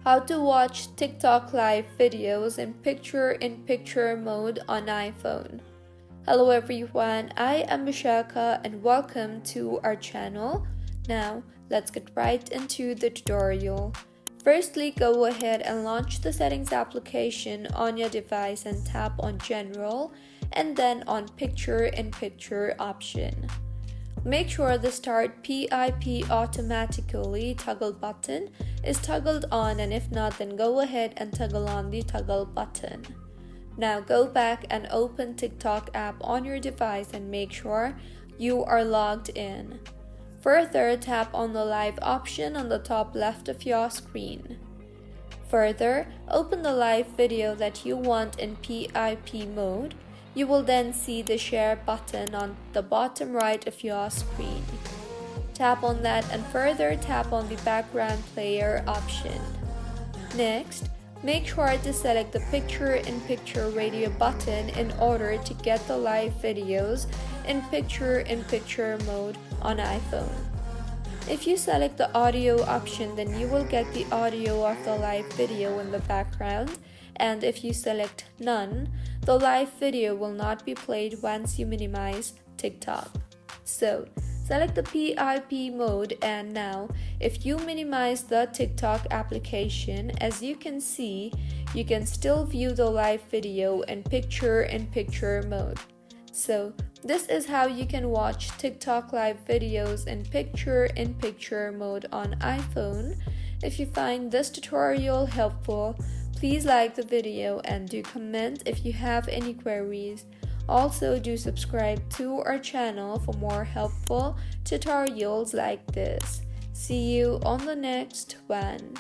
How to watch TikTok live videos in picture-in-picture mode on iPhone. Hello everyone, I am Vishaka and welcome to our channel. Now, let's get right into the tutorial. Firstly, go ahead and launch the settings application on your device and tap on General and then on Picture-in-Picture option. Make sure the Start PIP Automatically toggle button is toggled on, and if not, then go ahead and toggle on the toggle button. Now go back and open TikTok app on your device and make sure you are logged in. Further, tap on the live option on the top left of your screen. Further, open the live video that you want in PIP mode. You will then see the share button on the bottom right of your screen. Tap on that and further tap on the background player option. Next, make sure to select the picture-in-picture radio button in order to get the live videos in picture-in-picture mode on iPhone. If you select the audio option, then you will get the audio of the live video in the background, and if you select none, the live video will not be played once you minimize TikTok. So, select the PIP mode, and now if you minimize the TikTok application, as you can see, you can still view the live video in picture-in-picture mode. So, this is how you can watch TikTok live videos in picture-in-picture mode on iPhone. If you find this tutorial helpful, please like the video and do comment if you have any queries. Also, do subscribe to our channel for more helpful tutorials like this. See you on the next one.